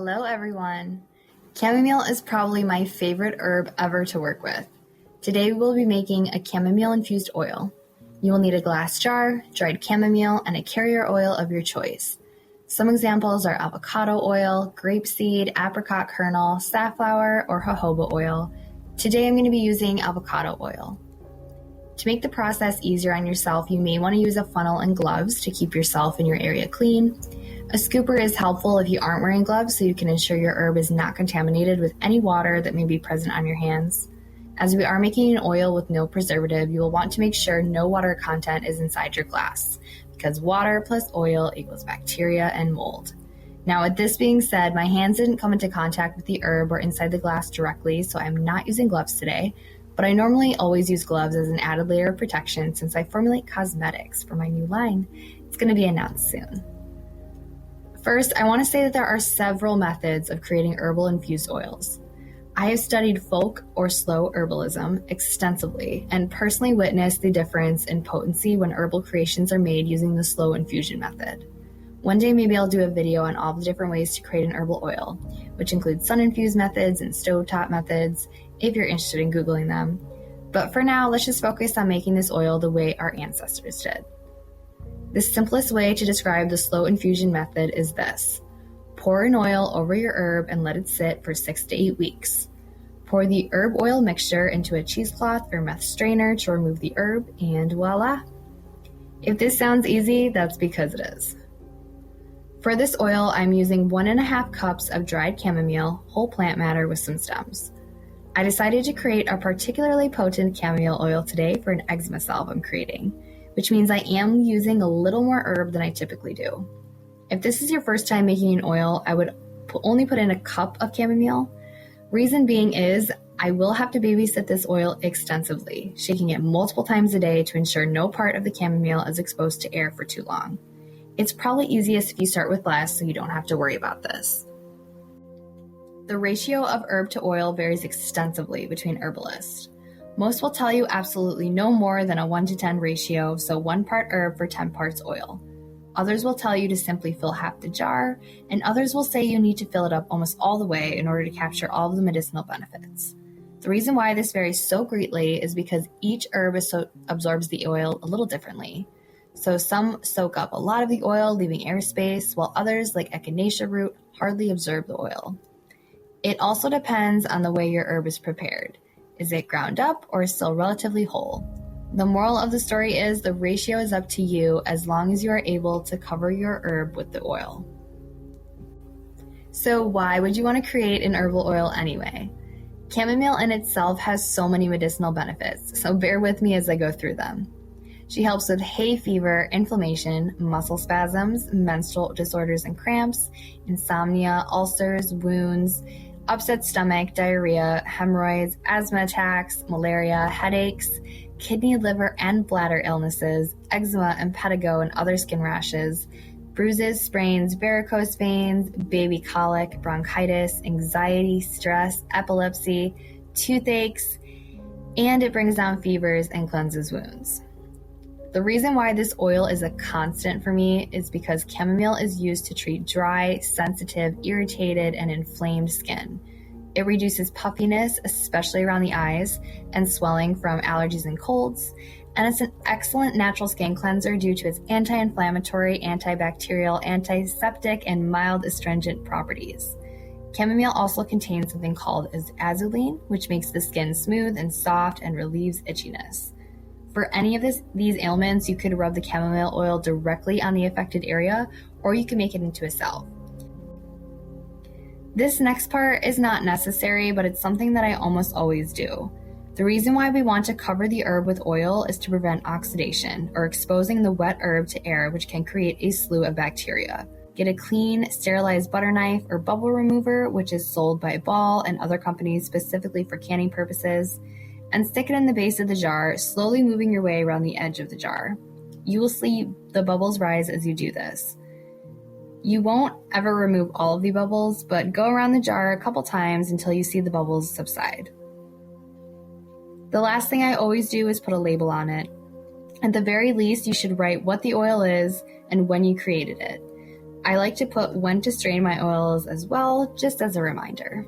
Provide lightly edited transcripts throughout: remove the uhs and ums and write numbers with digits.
Hello everyone! Chamomile is probably my favorite herb ever to work with. Today we will be making a chamomile-infused oil. You will need a glass jar, dried chamomile, and a carrier oil of your choice. Some examples are avocado oil, grapeseed, apricot kernel, safflower, or jojoba oil. Today I'm going to be using avocado oil. To make the process easier on yourself, you may want to use a funnel and gloves to keep yourself and your area clean. A scooper is helpful if you aren't wearing gloves so you can ensure your herb is not contaminated with any water that may be present on your hands. As we are making an oil with no preservative, you will want to make sure no water content is inside your glass, because water plus oil equals bacteria and mold. Now, with this being said, my hands didn't come into contact with the herb or inside the glass directly, so I'm not using gloves today, but I normally always use gloves as an added layer of protection since I formulate cosmetics for my new line. It's going to be announced soon. First, I want to say that there are several methods of creating herbal infused oils. I have studied folk or slow herbalism extensively and personally witnessed the difference in potency when herbal creations are made using the slow infusion method. One day maybe I'll do a video on all the different ways to create an herbal oil, which includes sun-infused methods and stovetop methods, if you're interested in Googling them. But for now, let's just focus on making this oil the way our ancestors did. The simplest way to describe the slow infusion method is this. Pour an oil over your herb and let it sit for 6 to 8 weeks. Pour the herb oil mixture into a cheesecloth or meth strainer to remove the herb, and voila! If this sounds easy, that's because it is. For this oil, I'm using 1.5 cups of dried chamomile, whole plant matter with some stems. I decided to create a particularly potent chamomile oil today for an eczema salve I'm creating, which means I am using a little more herb than I typically do. If this is your first time making an oil, I would only put in a cup of chamomile. Reason being is I will have to babysit this oil extensively, shaking it multiple times a day to ensure no part of the chamomile is exposed to air for too long. It's probably easiest if you start with less so you don't have to worry about this. The ratio of herb to oil varies extensively between herbalists. Most will tell you absolutely no more than a 1-to-10 ratio, so 1 part herb for 10 parts oil. Others will tell you to simply fill half the jar, and others will say you need to fill it up almost all the way in order to capture all of the medicinal benefits. The reason why this varies so greatly is because each herb absorbs the oil a little differently. So some soak up a lot of the oil, leaving airspace, while others, like echinacea root, hardly absorb the oil. It also depends on the way your herb is prepared. Is it ground up or still relatively whole? The moral of the story is the ratio is up to you as long as you are able to cover your herb with the oil. So why would you want to create an herbal oil anyway? Chamomile in itself has so many medicinal benefits, so bear with me as I go through them. She helps with hay fever, inflammation, muscle spasms, menstrual disorders and cramps, insomnia, ulcers, wounds, upset stomach, diarrhea, hemorrhoids, asthma attacks, malaria, headaches, kidney, liver, and bladder illnesses, eczema, impetigo, and other skin rashes, bruises, sprains, varicose veins, baby colic, bronchitis, anxiety, stress, epilepsy, toothaches, and it brings down fevers and cleanses wounds. The reason why this oil is a constant for me is because chamomile is used to treat dry, sensitive, irritated, and inflamed skin. It reduces puffiness, especially around the eyes, and swelling from allergies and colds, and it's an excellent natural skin cleanser due to its anti-inflammatory, antibacterial, antiseptic, and mild astringent properties. Chamomile also contains something called azulene, which makes the skin smooth and soft and relieves itchiness. For any of these ailments, you could rub the chamomile oil directly on the affected area, or you can make it into a salve. This next part is not necessary, but it's something that I almost always do. The reason why we want to cover the herb with oil is to prevent oxidation, or exposing the wet herb to air, which can create a slew of bacteria. Get a clean, sterilized butter knife or bubble remover, which is sold by Ball and other companies specifically for canning purposes, and stick it in the base of the jar, slowly moving your way around the edge of the jar. You will see the bubbles rise as you do this. You won't ever remove all of the bubbles, but go around the jar a couple times until you see the bubbles subside. The last thing I always do is put a label on it. At the very least, you should write what the oil is and when you created it. I like to put when to strain my oils as well, just as a reminder.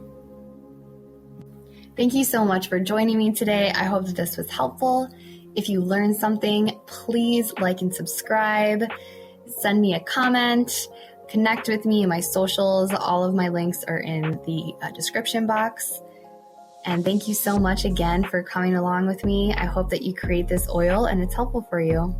Thank you so much for joining me today. I hope that this was helpful. If you learned something, please like and subscribe. Send me a comment. Connect with me in my socials. All of my links are in the description box. And thank you so much again for coming along with me. I hope that you create this oil and it's helpful for you.